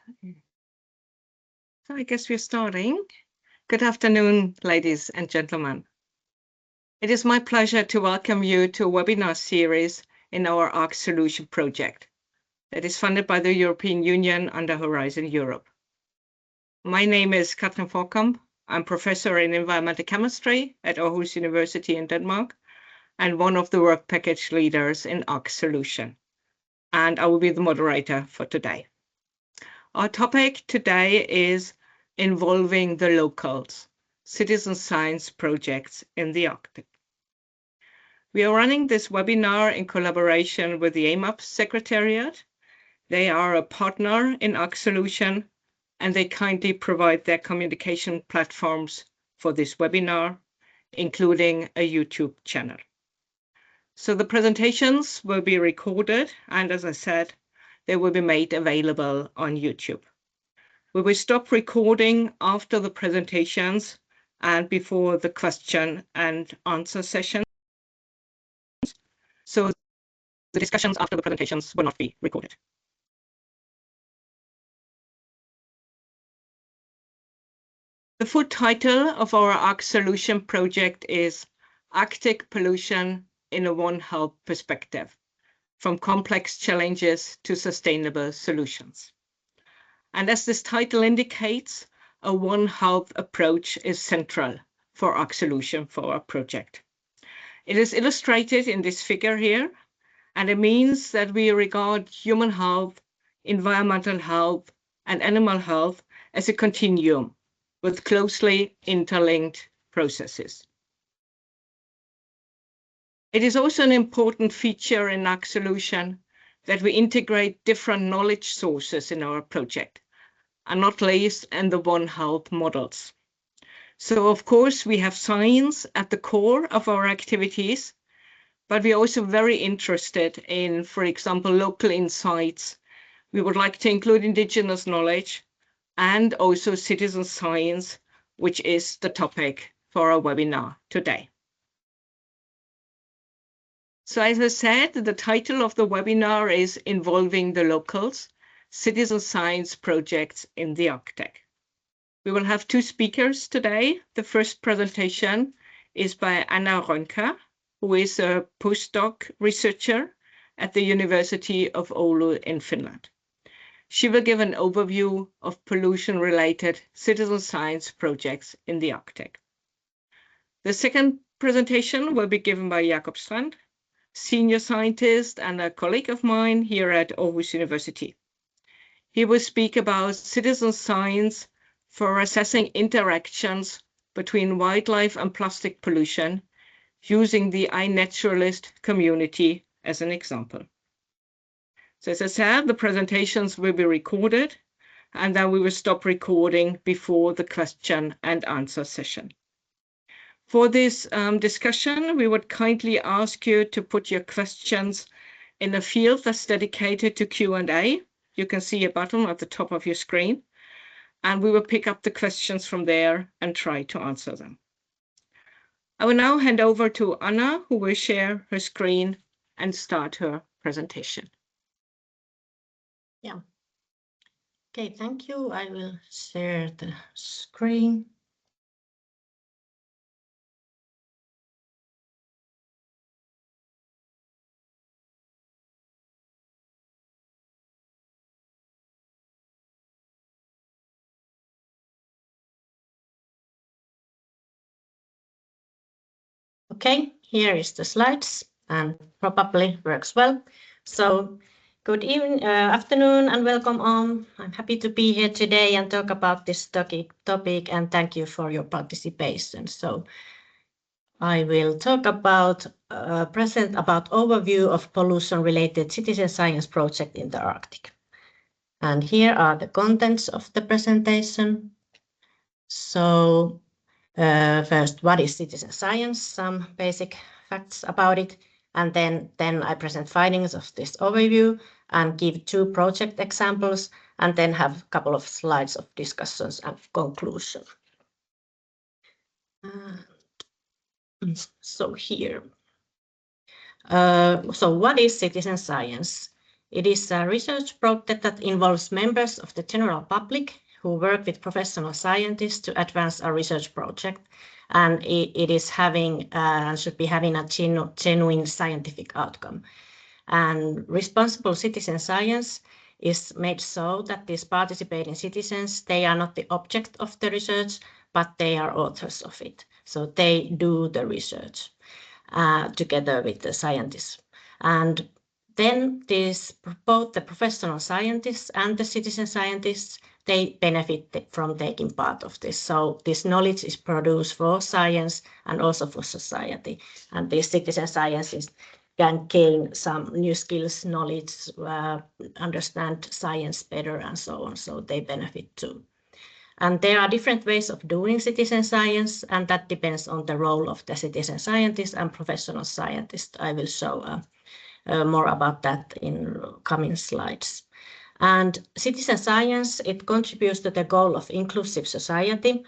So I guess we're starting. Good afternoon, ladies and gentlemen. It is my pleasure to welcome you to a webinar series in our ArcSolution project that is funded by the European Union under Horizon Europe. My name is Katrin Vorkamp. I'm professor in environmental chemistry at Aarhus University in Denmark and one of the work package leaders in ArcSolution. And I will be the moderator for today. Our topic today is involving the locals, citizen science projects in the Arctic. We are running this webinar in collaboration with the AMAP Secretariat. They are a partner in ArcSolution, and they kindly provide their communication platforms for this webinar, including a YouTube channel. So the presentations will be recorded, and as I said, they will be made available on YouTube. We will stop recording after the presentations and before the question and answer session. So the discussions after the presentations will not be recorded. The full title of our ArcSolution project is Arctic Pollution in a One Health Perspective, from complex challenges to sustainable solutions. And as this title indicates, a One Health approach is central for ArcSolution for our project. It is illustrated in this figure here, and it means that we regard human health, environmental health, and animal health as a continuum with closely interlinked processes. It is also an important feature in ArcSolution that we integrate different knowledge sources in our project, and not least in the One Health models. So of course we have science at the core of our activities, but we're also very interested in, for example, local insights. We would like to include indigenous knowledge and also citizen science, which is the topic for our webinar today. So as I said, the title of the webinar is Involving the Locals, Citizen Science Projects in the Arctic. We will have two speakers today. The first presentation is by Anna Rönkä, who is a postdoc researcher at the University of Oulu in Finland. She will give an overview of pollution-related citizen science projects in the Arctic. The second presentation will be given by Jakob Strand, senior scientist and a colleague of mine here at Aarhus University. He will speak about citizen science for assessing interactions between wildlife and plastic pollution using the iNaturalist community as an example. So as I said, the presentations will be recorded, and then we will stop recording before the question and answer session. For this discussion, we would kindly ask you to put your questions in a field that's dedicated to Q&A. You can see a button at the top of your screen, and we will pick up the questions from there and try to answer them. I will now hand over to Anna, who will share her screen and start her presentation. Yeah. Okay, thank you. I will share the screen. Okay, here is the slides and probably works well. So good evening, afternoon and welcome on. I'm happy to be here today and talk about this topic and thank you for your participation. So I will talk about, present about overview of pollution-related citizen science project in the Arctic. And here are the contents of the presentation. So first, what is citizen science? Some basic facts about it. And then I present findings of this overview and give two project examples, and then have a couple of slides of discussions and conclusion. So here. So what is citizen science? It is a research project that involves members of the general public who work with professional scientists to advance a research project. And it is having should be having a genuine scientific outcome. And responsible citizen science is made so that these participating citizens, they are not the object of the research, but they are authors of it. So they do the research together with the scientists. And then both the professional scientists and the citizen scientists, they benefit from taking part of this. So this knowledge is produced for science and also for society. And these citizen scientists can gain some new skills, knowledge, understand science better and so on. So they benefit too. And there are different ways of doing citizen science, and that depends on the role of the citizen scientist and professional scientist. I will show more about that in coming slides. And citizen science, it contributes to the goal of inclusive society,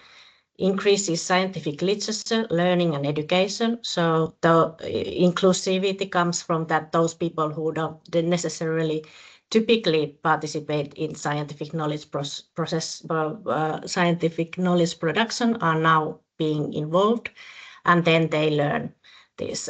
increases scientific literature, learning and education. So the inclusivity comes from that those people who don't necessarily typically participate in scientific knowledge scientific knowledge production are now being involved, and then they learn these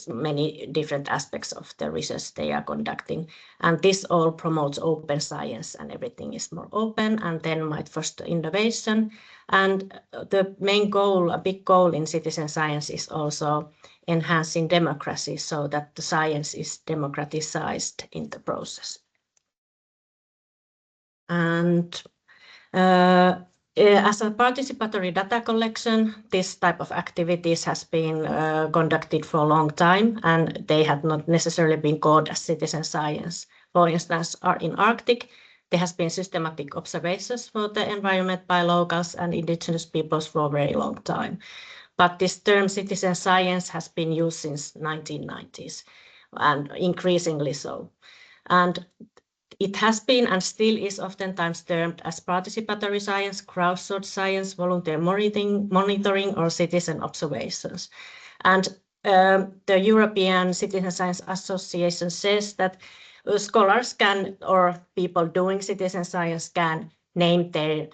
many different aspects of the research they are conducting. And this all promotes open science, and everything is more open, and then might foster innovation. And the main goal, a big goal in citizen science is also enhancing democracy so that the science is democratized in the process. And as a participatory data collection, this type of activities has been conducted for a long time, and they have not necessarily been called as citizen science. For instance, in Arctic, there has been systematic observations for the environment by locals and indigenous peoples for a very long time. But this term citizen science has been used since 1990s, and increasingly so. And it has been and still is oftentimes termed as participatory science, crowdsourced science, volunteer monitoring, or citizen observations. And the European Citizen Science Association says that scholars can, or people doing citizen science can name their,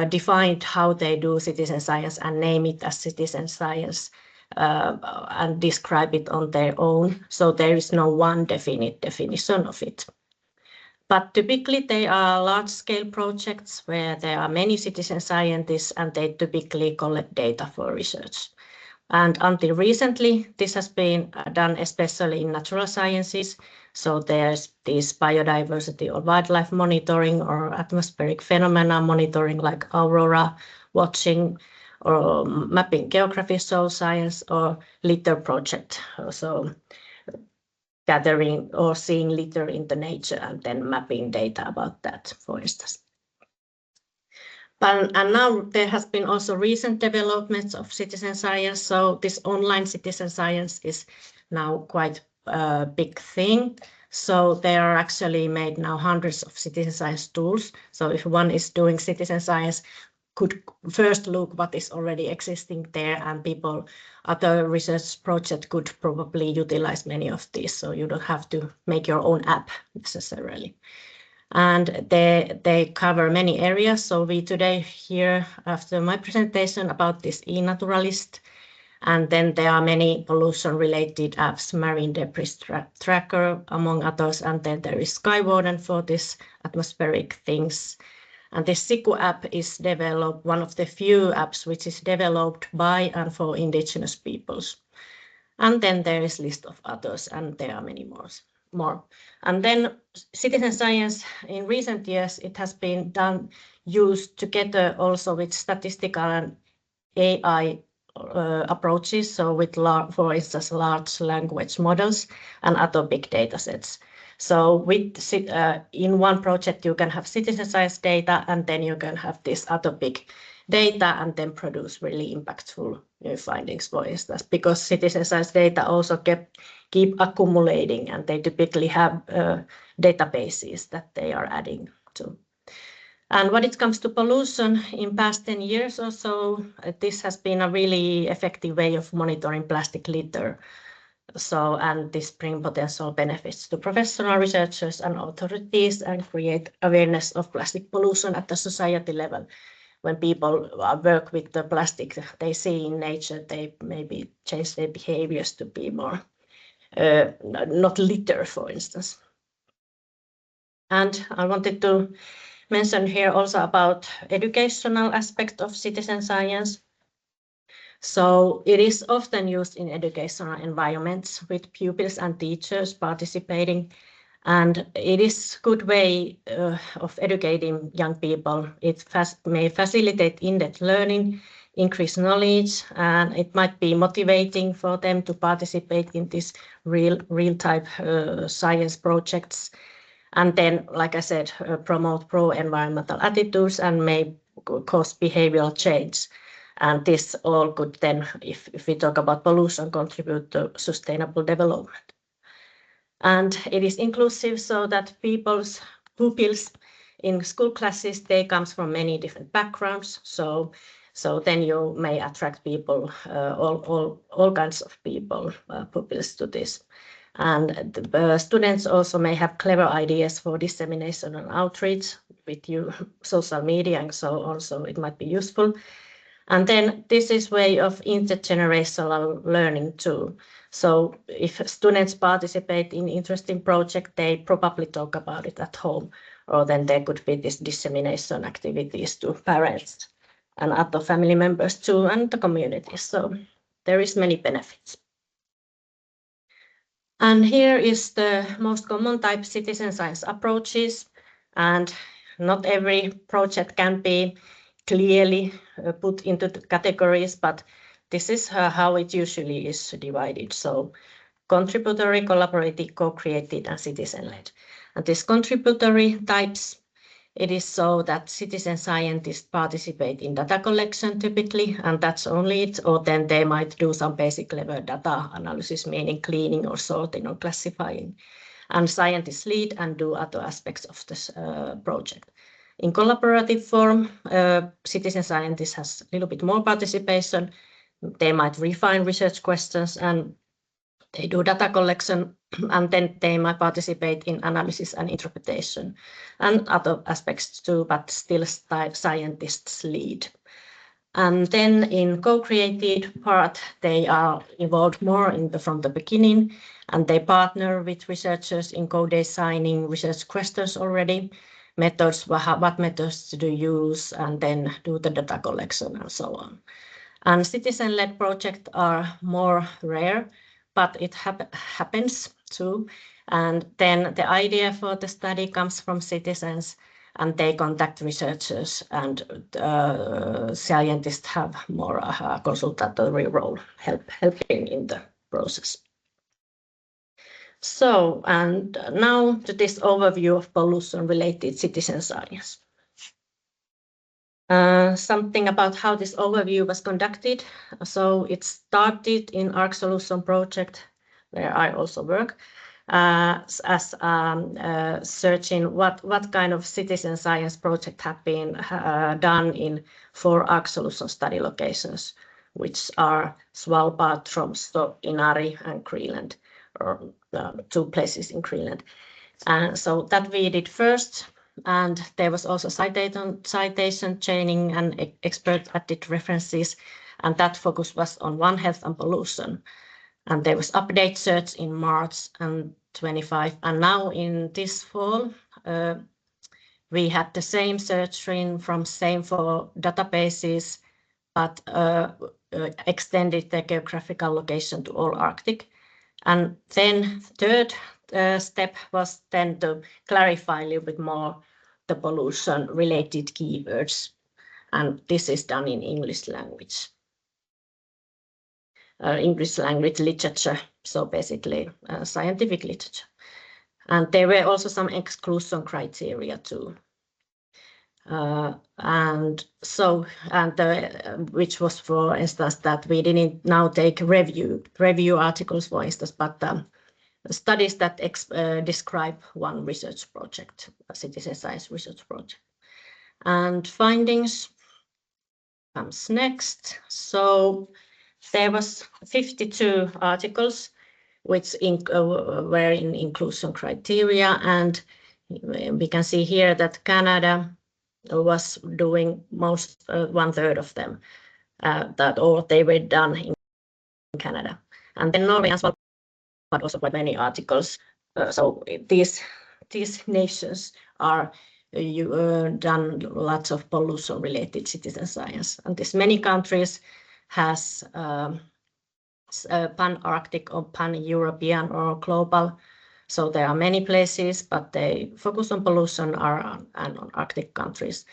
define how they do citizen science and name it as citizen science and describe it on their own. So there is no one definite definition of it. But typically they are large-scale projects where there are many citizen scientists, and they typically collect data for research. And until recently, this has been done especially in natural sciences. So there's this biodiversity or wildlife monitoring or atmospheric phenomena monitoring, like aurora watching, or mapping geography, soil science, or litter project. So gathering or seeing litter in the nature and then mapping data about that, for instance. And now there has been also recent developments of citizen science. So this online citizen science is now quite a big thing. So there are actually made now hundreds of citizen science tools. So if one is doing citizen science, could first look what is already existing there, and other research projects could probably utilize many of these. So you don't have to make your own app necessarily. And they cover many areas. So we today hear after my presentation about this iNaturalist. And then there are many pollution-related apps, marine debris tracker, among others. And then there is Skywarden for this atmospheric things. And this SIKU app is developed, one of the few apps which is developed by and for indigenous peoples. And then there is a list of others, and there are many more. And then citizen science in recent years, it has been used together also with statistical and AI approaches. So with, for instance, large language models and other big data sets. So in one project, you can have citizen science data, and then you can have this other big data and then produce really impactful new findings, for instance, because citizen science data also keep accumulating, and they typically have databases that they are adding to. And when it comes to pollution, in past 10 years or so, this has been a really effective way of monitoring plastic litter. And this bring potential benefits to professional researchers and authorities and create awareness of plastic pollution at the society level. When people work with the plastic they see in nature, they maybe change their behaviors to be more not litter, for instance. And I wanted to mention here also about educational aspect of citizen science. So it is often used in educational environments with pupils and teachers participating, and it is a good way of educating young people. It may facilitate in-depth learning, increase knowledge, and it might be motivating for them to participate in these real type science projects. And then, like I said, promote pro-environmental attitudes and may cause behavioral change. And this all could then, if we talk about pollution, contribute to sustainable development. And it is inclusive so that pupils in school classes, they comes from many different backgrounds. So then you may attract people, all kinds of people, pupils to this. And the students also may have clever ideas for dissemination and outreach with social media, and so also it might be useful. And then this is way of intergenerational learning too. So if students participate in interesting project, they probably talk about it at home, or then there could be this dissemination activities to parents and other family members too, and the community. So there is many benefits. And here is the most common type citizen science approaches, and not every project can be clearly put into the categories, but this is how it usually is divided. So contributory, collaborative, co-created, and citizen-led. And these contributory types, it is so that citizen scientists participate in data collection typically, and that's only it, or then they might do some basic level data analysis, meaning cleaning or sorting or classifying. And scientists lead and do other aspects of this project. In collaborative form, citizen scientists has a little bit more participation. They might refine research questions and they do data collection, and then they might participate in analysis and interpretation and other aspects too, but still scientists lead. And then in co-created part, they are involved more from the beginning, and they partner with researchers in co-designing research questions already, methods, what methods to use, and then do the data collection and so on. And citizen-led projects are more rare, but it happens too. And then the idea for the study comes from citizens, and they contact researchers, and scientists have more a consultatory role, helping in the process. So, and now to this overview of pollution-related citizen science. Something about how this overview was conducted. So it started in ArcSolution project, where I also work, as searching what kind of citizen science project have been done in 4 ArcSolution study locations, which are Svalbard, Tromsø, Inari, and Greenland, or 2 places in Greenland. And so that we did first. And there was also citation training and expert added references, and that focus was on One Health and pollution. And there was update search in March and 25, and now in this fall we had the same search string from same 4 databases, but extended the geographical location to all Arctic. And then third step was then to clarify a little bit more the pollution related keywords, and this is done in English language. English language literature, so basically scientific literature. And there were also some exclusion criteria too. Which was, for instance, that we didn't now take review articles, for instance, but studies that describe one research project, a citizen science research project. And findings comes next. So there was 52 articles which were in inclusion criteria. And we can see here that Canada was doing most 1/3 of them, or they were done in Canada. And then Norway as well, but also quite many articles. So these nations are done lots of pollution-related citizen science, and this many countries has pan-Arctic or pan-European or global. So there are many places, but they focus on pollution and on Arctic countries.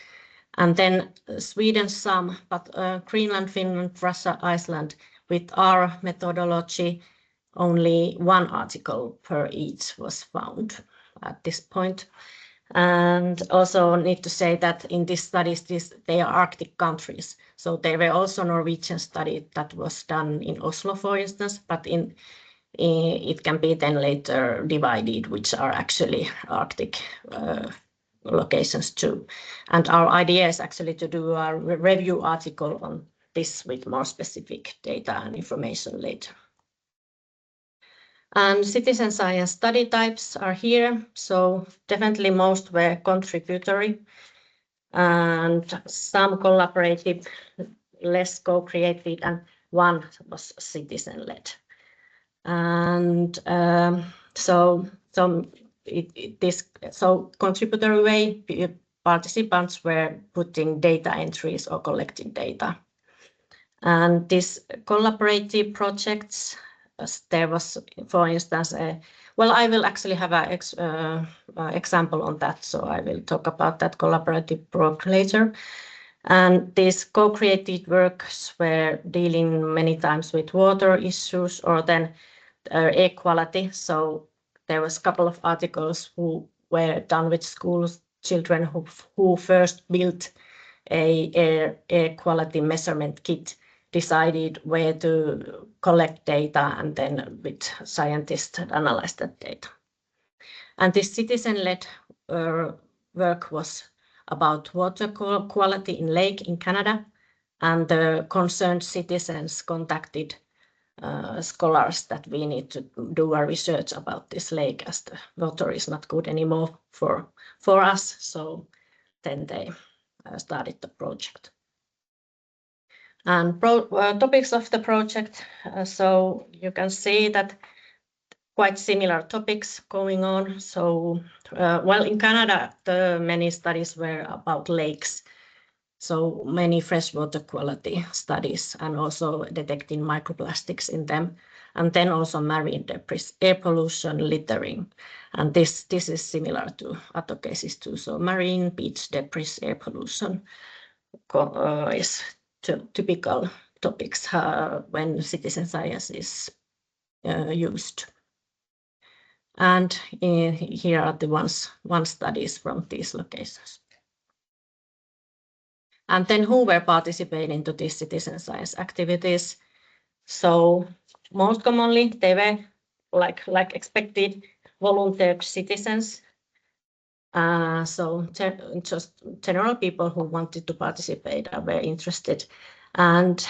And then Sweden some, but Greenland, Finland, Russia, Iceland, with our methodology, only one article per each was found at this point. And also need to say that in these studies, they are Arctic countries. So there were also Norwegian study that was done in Oslo, for instance, but it can be then later divided, which are actually Arctic locations too. And our idea is actually to do a review article on this with more specific data and information later. And citizen science study types are here. So definitely most were contributory and some collaborative, less co-created, and one was citizen-led. And so contributory way, participants were putting data entries or collecting data. And these collaborative projects, there was, for instance, I will actually have an example on that, so I will talk about that collaborative work later. And these co-created works were dealing many times with water issues or then air quality. So there was a couple of articles who were done with school children who first built a air quality measurement kit, decided where to collect data, and then with scientists analyze that data. And this citizen-led work was about water quality in lake in Canada, and the concerned citizens contacted scholars that we need to do our research about this lake as the water is not good anymore for us. So then they started the project. And topics of the project, so you can see that quite similar topics going on. So, in Canada, the many studies were about lakes. So many freshwater quality studies and also detecting microplastics in them. And then also marine debris, air pollution, littering. And this is similar to other cases too. So marine, beach debris, air pollution is typical topics when citizen science is used. And here are the one studies from these locations. And then who were participating to these citizen science activities? So most commonly they were like expected volunteer citizens. So just general people who wanted to participate and were interested. And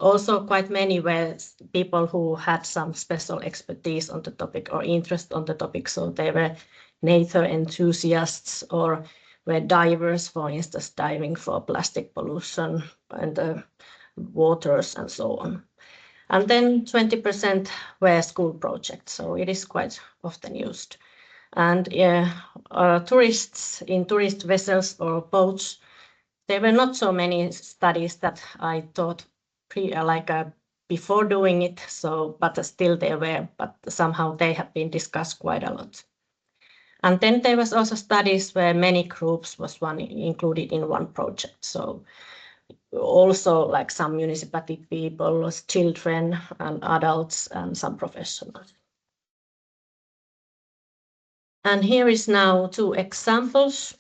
also quite many were people who had some special expertise on the topic or interest on the topic. So they were nature enthusiasts or were divers, for instance, diving for plastic pollution and the waters and so on. And then 20% were school projects, so it is quite often used. And tourists in tourist vessels or boats, there were not so many studies that I thought before doing it, so but still there were, but somehow they have been discussed quite a lot. And then there was also studies where many groups was included in one project. So also like some municipality people, children and adults and some professionals. And here is now 2 examples.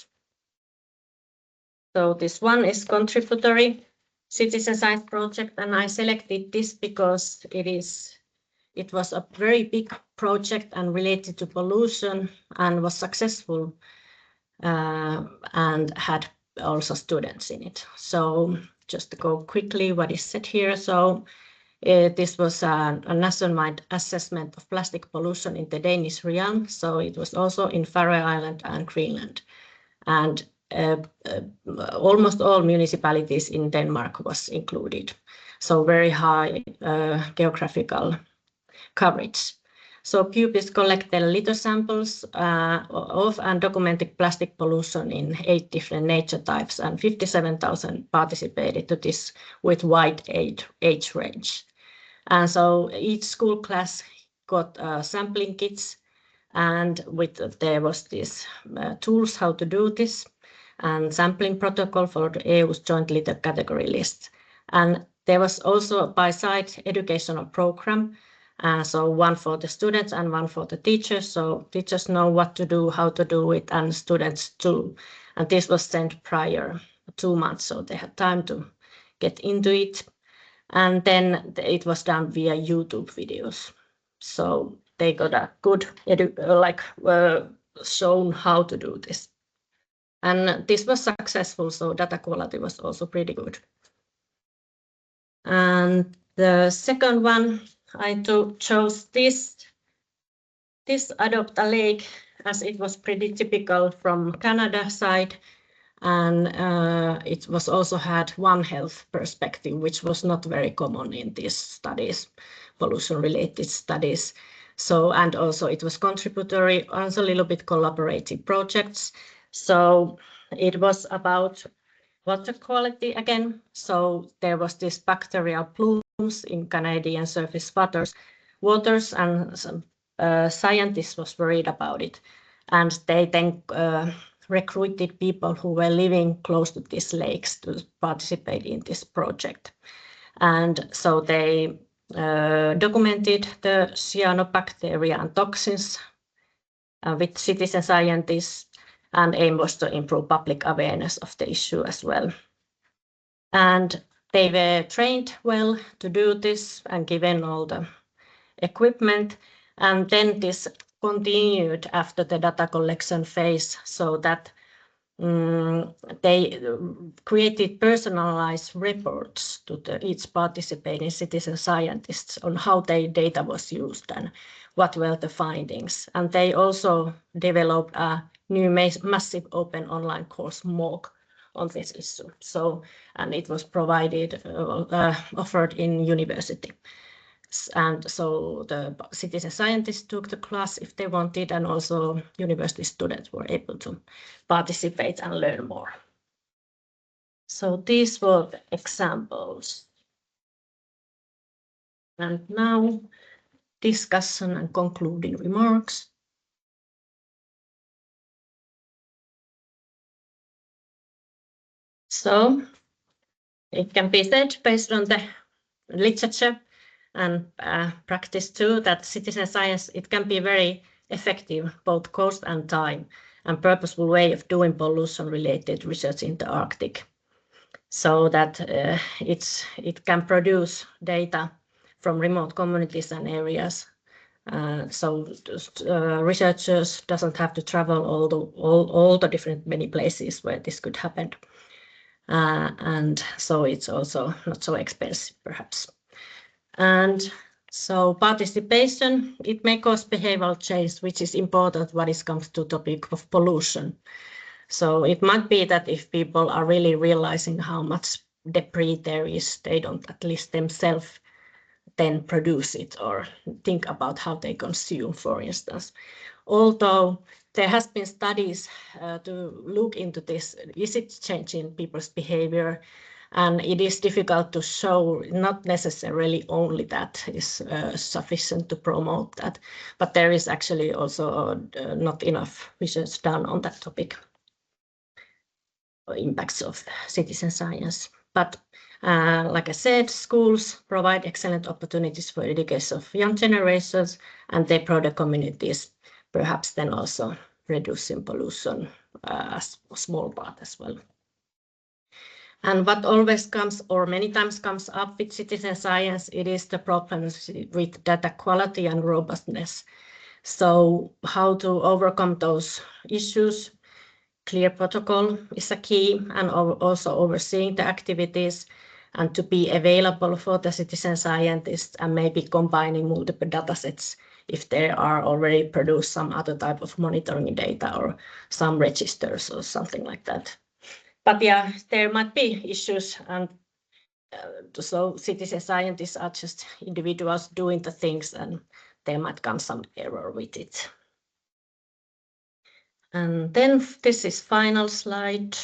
So this one is contributory citizen science project, and I selected this because it was a very big project and related to pollution and was successful and had also students in it. So just to go quickly what is said here. So This was a nationwide assessment of plastic pollution in the Danish realm. So it was also in Faroe Island and Greenland. And almost all municipalities in Denmark was included. So very high geographical coverage. So pupils collected litter samples of and documented plastic pollution in 8 different nature types, and 57,000 participated to this with wide age range. And so each school class got sampling kits, and there was these tools how to do this, and sampling protocol for the EU's joint litter category list. And there was also a by-side educational program, so one for the students and one for the teachers. So teachers know what to do, how to do it, and students too. And this was sent prior 2 months, so they had time to get into it. And then it was done via YouTube videos. So they got a good shown how to do this. And this was successful, so data quality was also pretty good. And the second one, I chose this Adopt a Lake, as it was pretty typical from Canada side. And it was also had One Health perspective, which was not very common in these studies, pollution-related studies. So, and also it was contributory, also a little bit collaborative projects. So it was about water quality again. So there was this bacterial plumes in Canadian surface waters, and some scientists was worried about it. And they then recruited people who were living close to these lakes to participate in this project. And so they documented the cyanobacteria and toxins with citizen scientists, and aim was to improve public awareness of the issue as well. And they were trained well to do this and given all the equipment. And then this continued after the data collection phase, so that they created personalized reports to each participating citizen scientists on how their data was used and what were the findings. And they also developed a new massive open online course MOOC on this issue. So, and it was provided, offered in university. And so the citizen scientists took the class if they wanted, and also university students were able to participate and learn more. So these were the examples. And now discussion and concluding remarks. So it can be said, based on the literature and practice too, that citizen science, it can be very effective, both cost and time, and purposeful way of doing pollution-related research in the Arctic, so that it can produce data from remote communities and areas. So researchers doesn't have to travel all the different many places where this could happen. And so it's also not so expensive, perhaps. And so participation, it may cause behavioral change, which is important when it comes to the topic of pollution. So it might be that if people are really realizing how much debris there is, they don't at least themselves then produce it or think about how they consume, for instance. Although there has been studies to look into this, is it changing people's behavior? And it is difficult to show, not necessarily only that is sufficient to promote that, but there is actually also not enough research done on that topic, impacts of citizen science. But like I said, schools provide excellent opportunities for education of young generations, and they broader communities, perhaps then also reducing pollution as a small part as well. And what always comes, or many times comes up with citizen science, it is the problems with data quality and robustness. So how to overcome those issues? Clear protocol is a key, and also overseeing the activities. and to be available for the citizen scientists, and maybe combining multiple data sets if there are already produced some other type of monitoring data or some registers or something like that. But yeah, there might be issues, and so citizen scientists are just individuals doing the things, and there might come some error with it. And then this is final slide.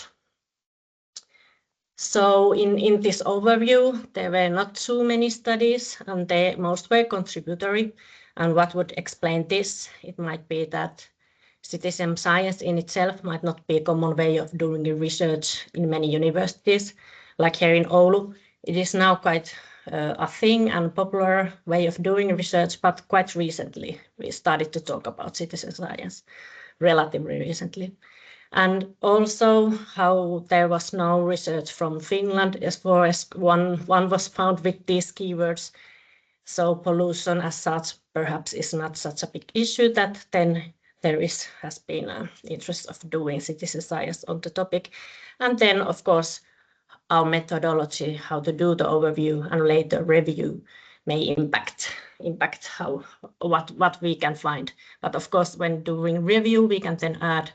So in this overview, there were not too many studies, and most were contributory. And what would explain this? It might be that citizen science in itself might not be a common way of doing research in many universities. Like here in Oulu, it is now quite a thing and popular way of doing research, but quite recently we started to talk about citizen science, relatively recently. And also how there was no research from Finland as far as one was found with these keywords. So pollution as such perhaps is not such a big issue, that then there has been an interest of doing citizen science on the topic. And then of course our methodology, how to do the overview and later review, may impact what we can find. But of course when doing review we can then add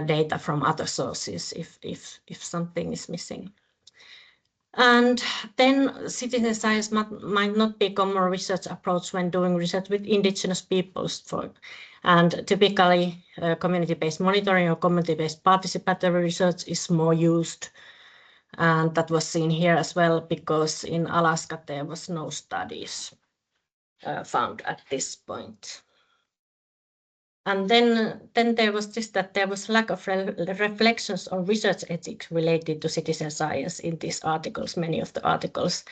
data from other sources if something is missing. And then citizen science might not be a common research approach when doing research with indigenous peoples. And typically community-based monitoring or community-based participatory research is more used. And that was seen here as well, because in Alaska there was no studies found at this point. And then there was this, that there was lack of reflections on research ethics related to citizen science in these articles, many of the articles.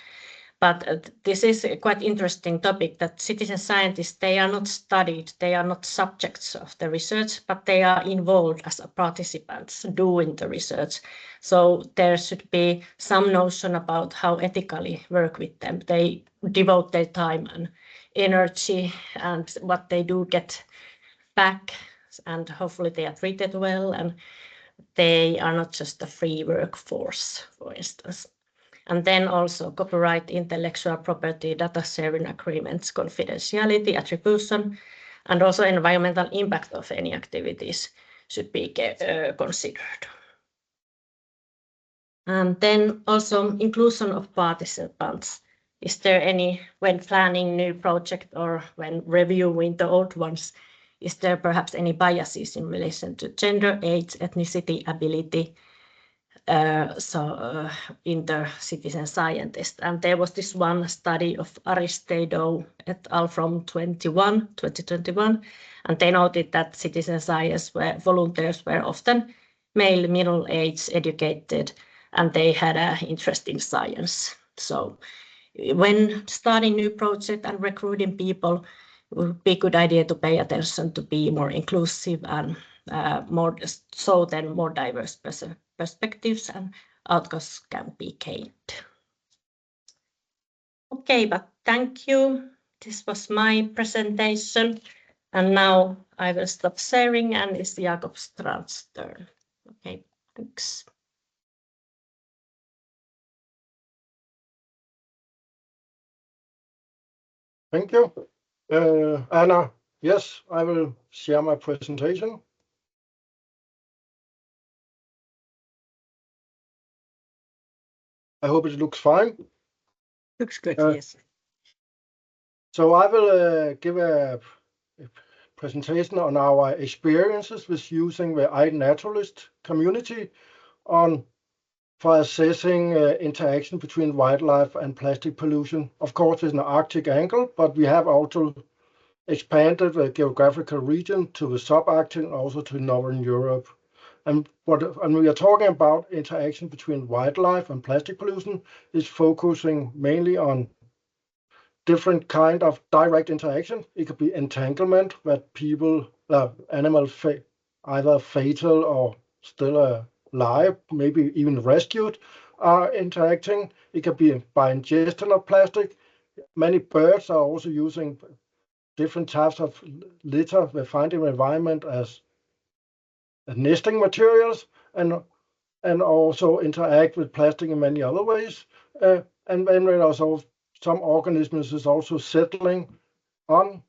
But this is a quite interesting topic, that citizen scientists, they are not studied, they are not subjects of the research, but they are involved as participants doing the research. So there should be some notion about how ethically work with them. They devote their time and energy, and what they do get back, and hopefully they are treated well, and they are not just a free workforce, for instance. And then also copyright, intellectual property, data sharing agreements, confidentiality, attribution, and also environmental impact of any activities should be considered. And then also inclusion of participants. Is there any, when planning new project or when reviewing the old ones, is there perhaps any biases in relation to gender, age, ethnicity, ability, in the citizen scientist? And there was this one study of Aristedo et al. From 2021, and they noted that citizen science volunteers were often male, middle-aged, educated, and they had an interest in science. So when starting new project and recruiting people, it would be a good idea to pay attention to be more inclusive and more diverse perspectives and outcomes can be gained. Okay, but thank you. This was my presentation, and now I will stop sharing, and it's Jakob Strand's turn. Okay, thanks. Thank you, Anna. Yes, I will share my presentation. I hope it looks fine. Looks good, yes. So I will give a presentation on our experiences with using the iNaturalist community for assessing interaction between wildlife and plastic pollution. Of course, with an Arctic angle, but we have also expanded the geographical region to the subarctic and also to Northern Europe. And we are talking about interaction between wildlife and plastic pollution is focusing mainly on different kind of direct interaction. It could be entanglement, that animals either fatal or still alive, maybe even rescued, are interacting. It could be by ingestion of plastic. Many birds are also using different types of litter they find in the environment as nesting materials, and also interact with plastic in many other ways. and then there are also some organisms is also settling on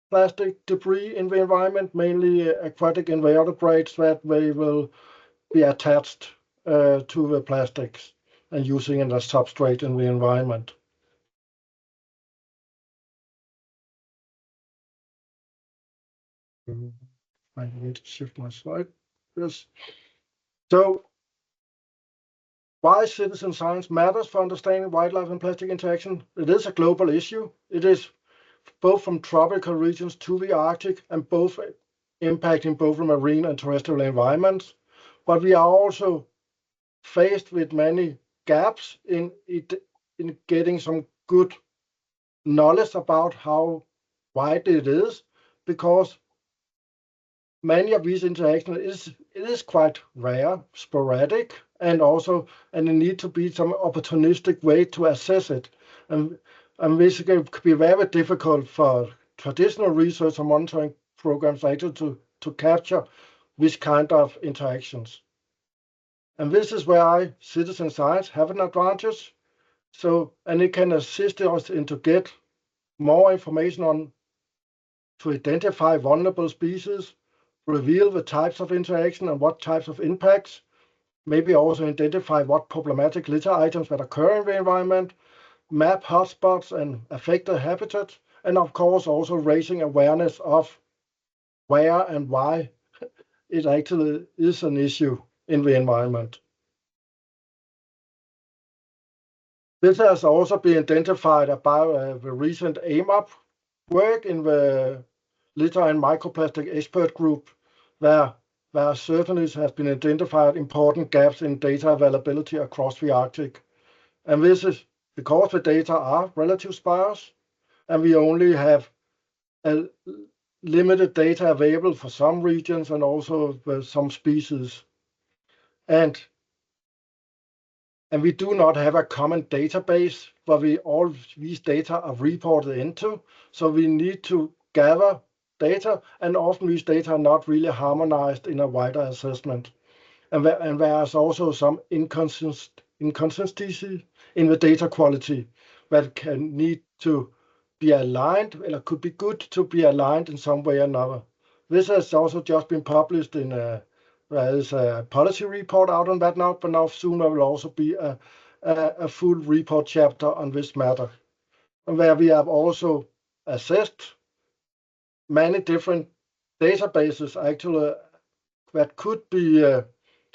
plastic debris in the environment, mainly aquatic invertebrates, that they will be attached to the plastics and using it as substrate in the environment. I need to shift my slide. Yes. So why citizen science matters for understanding wildlife and plastic interaction? It is a global issue. It is both from tropical regions to the Arctic and both impacting both the marine and terrestrial environments. But we are also faced with many gaps in getting some good knowledge about how wide it is, because many of these interactions is quite rare, sporadic, and it need to be some opportunistic way to assess it. And this could be very difficult for traditional research and monitoring programs actually to capture this kind of interactions. And this is where citizen science have an advantage. And it can assist us to get more information on to identify vulnerable species, reveal the types of interaction and what types of impacts, maybe also identify what problematic litter items that occur in the environment, map hotspots and affected habitats, and of course also raising awareness of where and why it actually is an issue in the environment. This has also been identified about the recent AMOP work in the litter and microplastic expert group, where certainly has been identified important gaps in data availability across the Arctic. And this is because the data are relatively sparse, and we only have a limited data available for some regions and also for some species. And we do not have a common database where all these data are reported into. So we need to gather data, and often these data are not really harmonized in a wider assessment. And there's also some inconsistency in the data quality that can need to be aligned, or it could be good to be aligned in some way or another. This has also just been published in there is a policy report out on that now, but now soon there will also be a full report chapter on this matter, and where we have also assessed many different databases actually that could be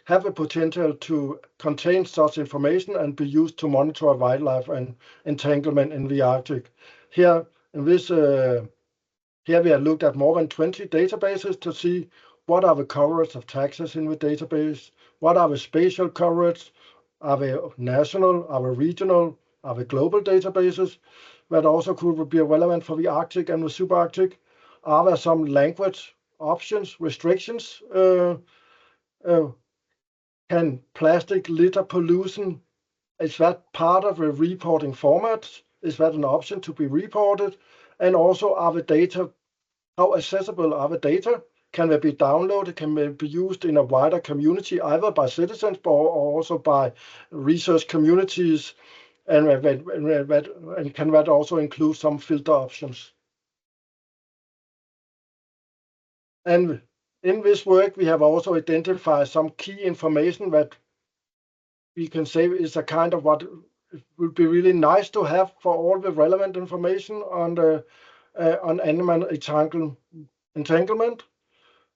have the potential to contain such information and be used to monitor wildlife and entanglement in the Arctic. Here in this here we have looked at more than 20 databases to see what are the coverage of taxes in the database, what are the spatial coverage, are they national, are they regional, are they global databases that also could be relevant for the Arctic and the subarctic. Are there some language options, restrictions? Can plastic litter pollution, is that part of a reporting format? Is that an option to be reported? And also, are the data, how accessible are the data? Can they be downloaded? Can they be used in a wider community, either by citizens or also by research communities? And can that also include some filter options? And in this work, we have also identified some key information that we can say is a kind of what would be really nice to have for all the relevant information on animal entanglement.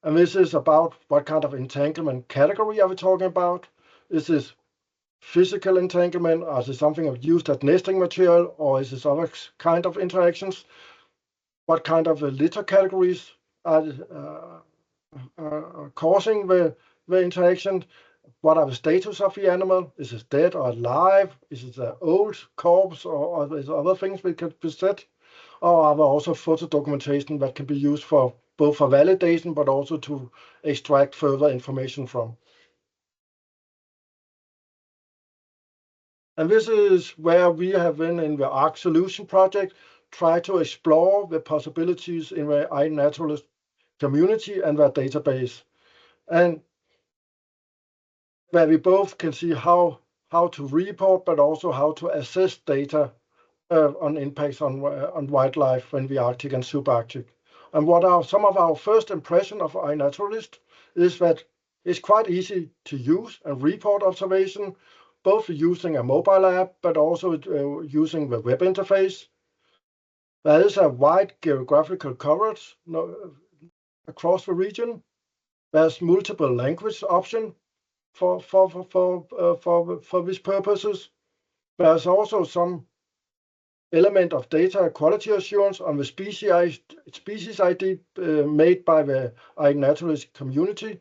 And this is about what kind of entanglement category are we talking about? Is this physical entanglement, or is it something used as nesting material, or is this other kind of interactions? What kind of litter categories are causing the interaction? What are the status of the animal? Is it dead or alive? Is it an old corpse, or is there other things we could be said? Or are there also photo documentation that can be used for both for validation, but also to extract further information from? And this is where we have been in the ArcSolution project, try to explore the possibilities in the iNaturalist community and their database. And where we both can see how how to report, but also how to assess data on impacts on wildlife in the Arctic and subarctic. And what are some of our first impression of iNaturalist is that it's quite easy to use and report observation, both using a mobile app, but also using the web interface. There is a wide geographical coverage across the region. There's multiple language options for these purposes. There's also some element of data quality assurance on the species ID made by the iNaturalist community.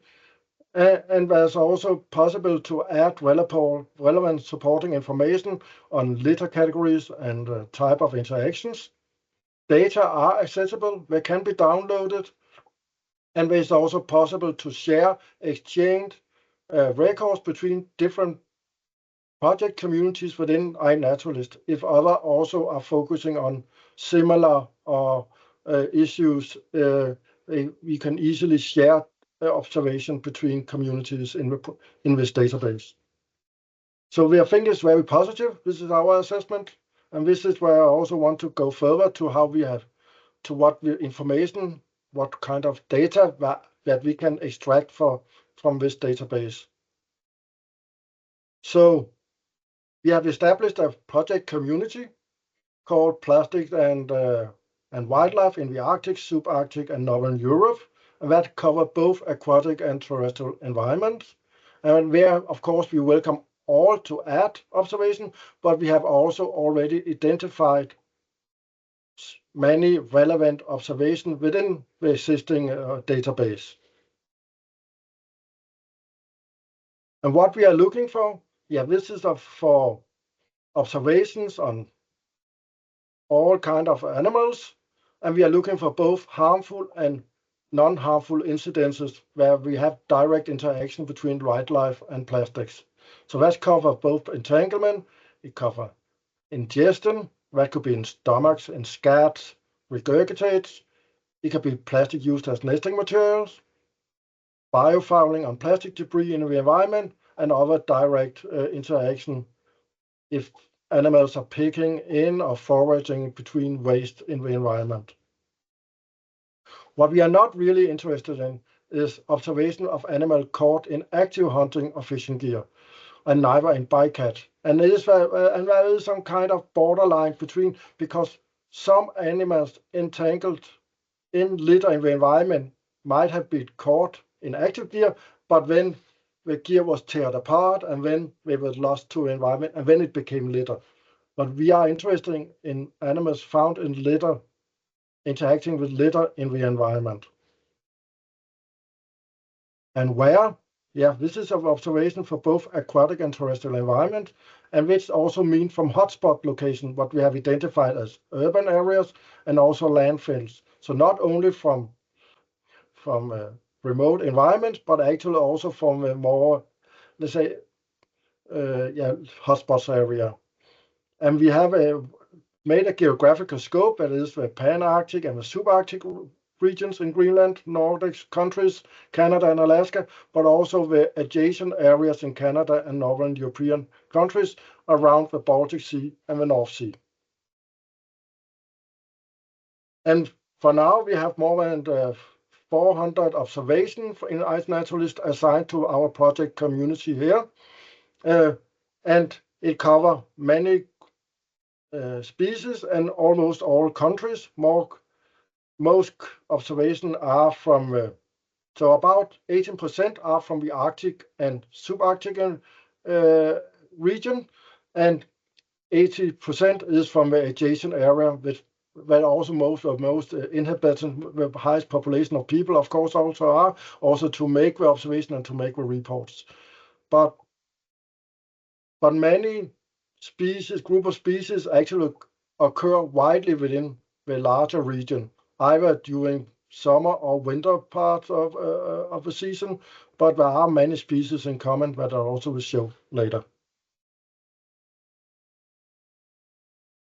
And there's also possible to add relevant supporting information on litter categories and type of interactions. Data are accessible, they can be downloaded, and it's also possible to exchange records between different project communities within iNaturalist if others also are focusing on similar issues. We can easily share observation between communities in this database. So we think it's very positive. This is our assessment, and this is where I also want to go further to how we have, to what information, what kind of data that we can extract from this database. So we have established a project community called Plastic and Wildlife in the Arctic, Subarctic, and Northern Europe, and that cover both aquatic and terrestrial environments. And where, of course, we welcome all to add observation, but we have also already identified many relevant observations within the existing database. And what we are looking for, this is for observations on all kinds of animals, and we are looking for both harmful and non-harmful incidences where we have direct interaction between wildlife and plastics. So that covers both entanglement, it covers ingestion, that could be in stomachs, in scats, regurgitates, it could be plastic used as nesting materials, biofouling on plastic debris in the environment, and other direct interaction if animals are picking in or foraging between waste in the environment. What we are not really interested in is observation of animals caught in active hunting or fishing gear, and neither in bycatch. And there is some kind of borderline between, because some animals entangled in litter in the environment might have been caught in active gear, but then the gear was torn apart and then they were lost to the environment and then it became litter. But we are interested in animals found in litter, interacting with litter in the environment. And where? This is an observation for both aquatic and terrestrial environment, and which also means from hotspot location, what we have identified as urban areas and also landfills. So not only from remote environments, but actually also from a more, let's say, hotspots area. And we have made a geographical scope that is the Pan-Arctic and the subarctic regions in Greenland, Nordic countries, Canada and Alaska, but also the adjacent areas in Canada and Northern European countries around the Baltic Sea and the North Sea. And for now, we have more than 400 observations in iNaturalist assigned to our project community here. And it covers many species and almost all countries. Most observations are from, so about 18% are from the Arctic and subarctic region, and 80% is from the adjacent area, where also most inhabitants, the highest population of people, of course, also are, also to make the observation and to make the reports. But many group of species actually occur widely within the larger region, either during summer or winter parts of the season, but there are many species in common that I also will show later.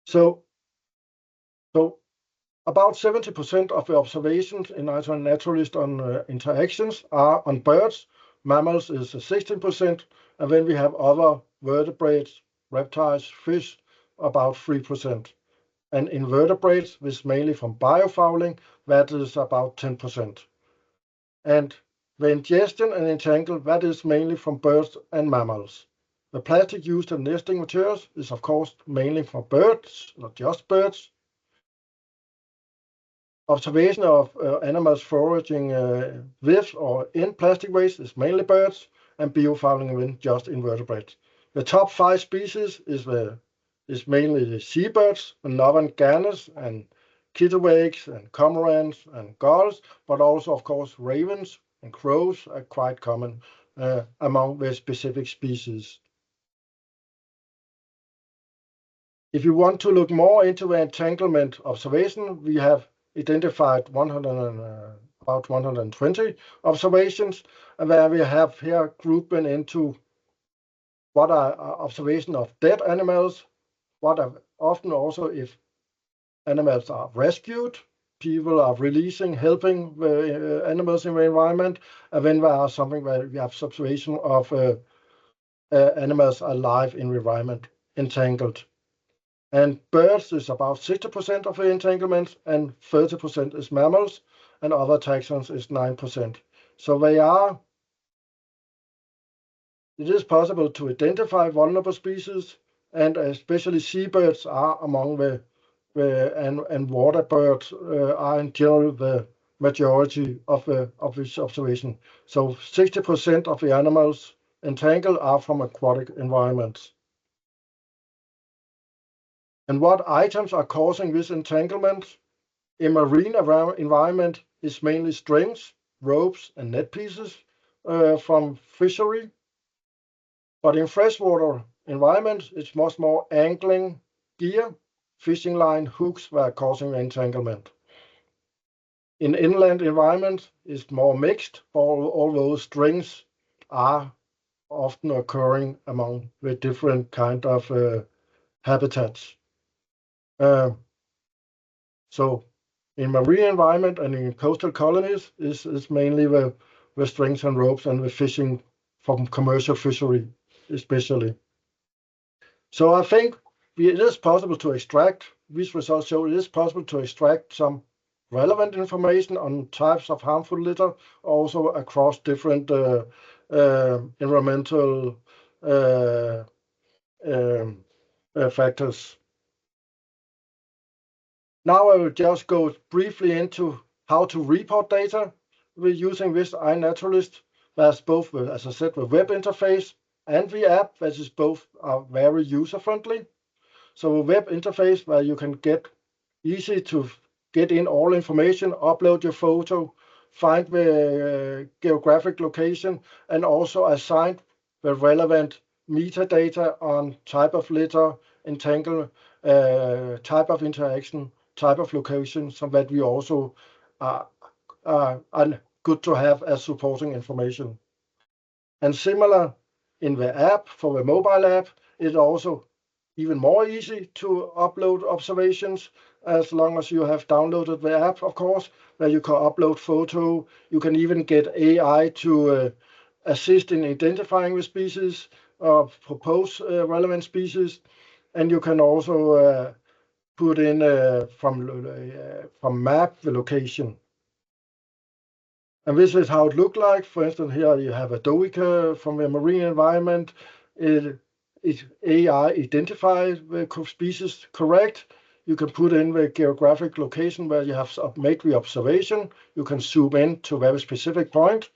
So about 70% of the observations in iNaturalist on interactions are on birds. Mammals is 16%, and then we have other vertebrates, reptiles, fish, about 3%. And invertebrates, which mainly from biofouling, that is about 10%. And the ingestion and entangle, that is mainly from birds and mammals. The plastic used in nesting materials is of course mainly for birds, not just birds. Observation of animals foraging with or in plastic waste is mainly birds, and biofouling in just invertebrates. The top 5 species is mainly the seabirds, the northern gannets and kittiwakes and cormorants and gulls, but also of course ravens and crows are quite common among the specific species. If you want to look more into the entanglement observation, we have identified about 120 observations, and where we have here grouped them into what are observation of dead animals, what are often also if animals are rescued, people are releasing, helping the animals in the environment, and then there are something where we have observation of animals alive in the environment, entangled. And birds is about 60% of the entanglements, and 30% is mammals, and other taxons is 9%. So it is possible to identify vulnerable species, and especially seabirds are among and water birds are in general the majority of this observation. So 60% of the animals entangled are from aquatic environments. And what items are causing this entanglement? In marine environment is mainly strings, ropes, and net pieces from fishery. But in freshwater environment, it's much more angling gear, fishing line, hooks that are causing entanglement. In inland environment, it's more mixed, although strings are often occurring among the different kind of habitats. So in marine environment and in coastal colonies is mainly the strings and ropes and the fishing from commercial fishery, especially. So I think it is possible to extract, these results show it is possible to extract some relevant information on types of harmful litter, also across different environmental factors. Now I will just go briefly into how to report data. We're using this iNaturalist. That's both, as I said, the web interface and the app, which is both are very user-friendly. So a web interface where you can get easy to get in all information, upload your photo, find the geographic location, and also assign the relevant metadata on type of litter, entangle, type of interaction, type of location, so that we also are good to have as supporting information. And similar in the app, for the mobile app, it's also even more easy to upload observations as long as you have downloaded the app, of course, where you can upload photo. You can even get AI to assist in identifying the species, propose relevant species, and you can also put in from map the location. And this is how it looked like. For instance, here you have a doika from the marine environment. AI identifies the species correct. You can put in the geographic location where you have made the observation. You can zoom in to a very specific point.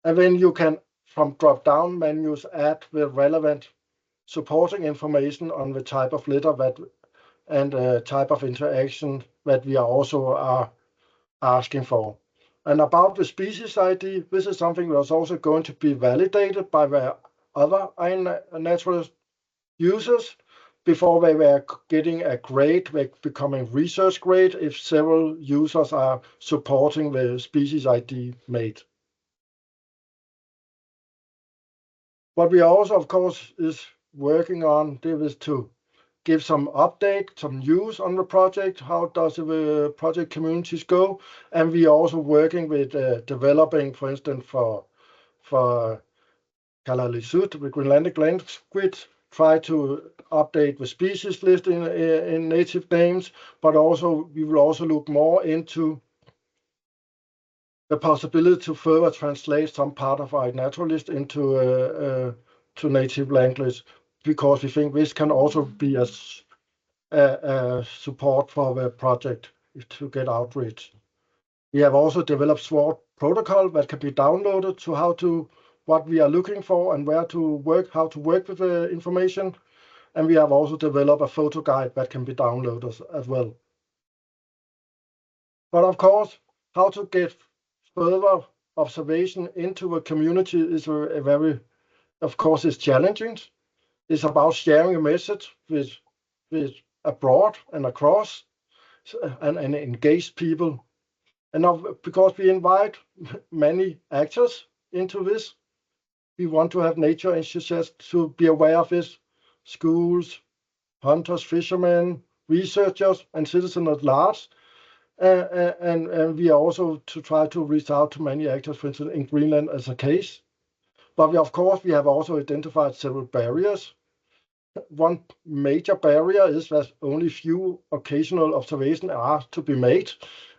And then you can, from drop-down menus, add the relevant supporting information on the type of litter and type of interaction that we are also asking for. And about the species ID, this is something that's also going to be validated by the other iNaturalist users before they were getting a grade, becoming research grade if several users are supporting the species ID made. What we also, of course, is working on is to give some update, some news on the project. How does the project communities go? And we are also working with developing, for instance, for Kalaallisut, the Greenlandic language, try to update the species list in native names, but also we will also look more into the possibility to further translate some part of iNaturalist into to native language, because we think this can also be a support for the project to get outreach. We have also developed SWORD protocol that can be downloaded to what we are looking for and how to work with the information. And we have also developed a photo guide that can be downloaded as well. But of course, how to get further observation into a community is of course, it's challenging. It's about sharing a message with abroad and across and engage people. And because we invite many actors into this, we want to have nature enthusiasts to be aware of this. Schools, hunters, fishermen, researchers, and citizens at large. And we are also to try to reach out to many actors, for instance, in Greenland as a case. But of course, we have also identified several barriers. One major barrier is that only few occasional observations are to be made.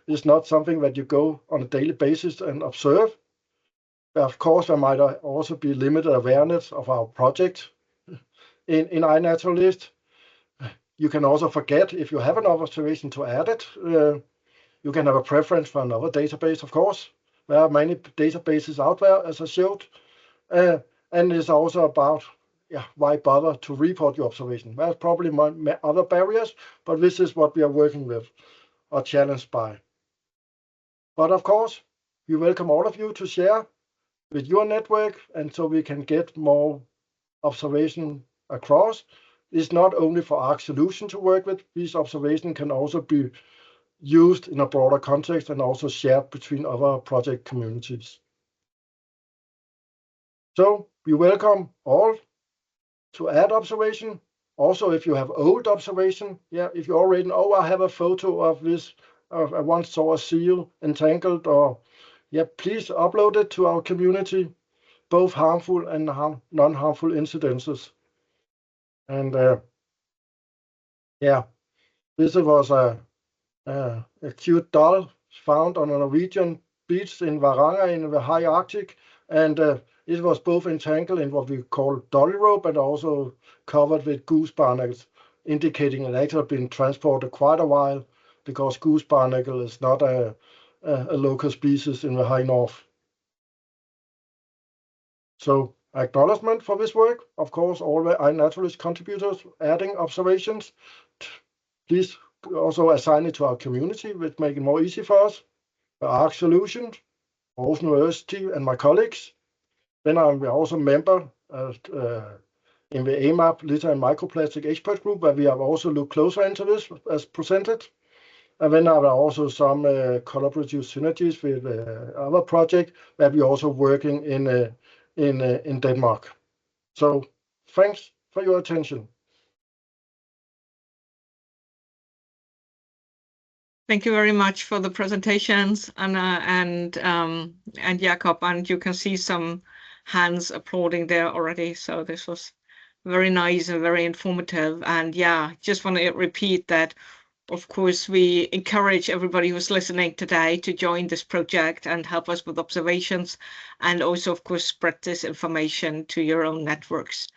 It's not something that you go on a daily basis and observe. Of course, there might also be limited awareness of our project in iNaturalist. You can also forget if you have an observation to add it. You can have a preference for another database, of course. There are many databases out there, as I showed. And it's also about why bother to report your observation. There's probably other barriers, but this is what we are working with or challenged by. But of course, we welcome all of you to share with your network, and so we can get more observation across. It's not only for ArcSolution to work with. These observations can also be used in a broader context and also shared between other project communities. So we welcome all to add observation. Also, if you have old observation, if you already know, I have a photo of this, I once saw a seal entangled, or please upload it to our community, both harmful and non-harmful incidences. And this was a cute doll found on a Norwegian beach in Rönkä in the high Arctic, and it was both entangled in what we call dolly rope and also covered with goose barnacles, indicating it actually been transported quite a while, because goose barnacle is not a local species in the high north. So acknowledgement for this work. Of course, all the iNaturalist contributors adding observations. Please also assign it to our community, which make it more easy for us. The ArcSolution, Aarhus University, and my colleagues. Then I'm also a member in the AMAP litter and microplastic expert group, where we have also looked closer into this as presented. And then there are also some collaborative synergies with other projects where we're also working in Denmark. So thanks for your attention. Thank you very much for the presentations, Anna and Jakob, and you can see some hands applauding there already. So this was very nice and very informative. And just want to repeat that, of course, we encourage everybody who's listening today to join this project and help us with observations, and also, of course, spread this information to your own networks.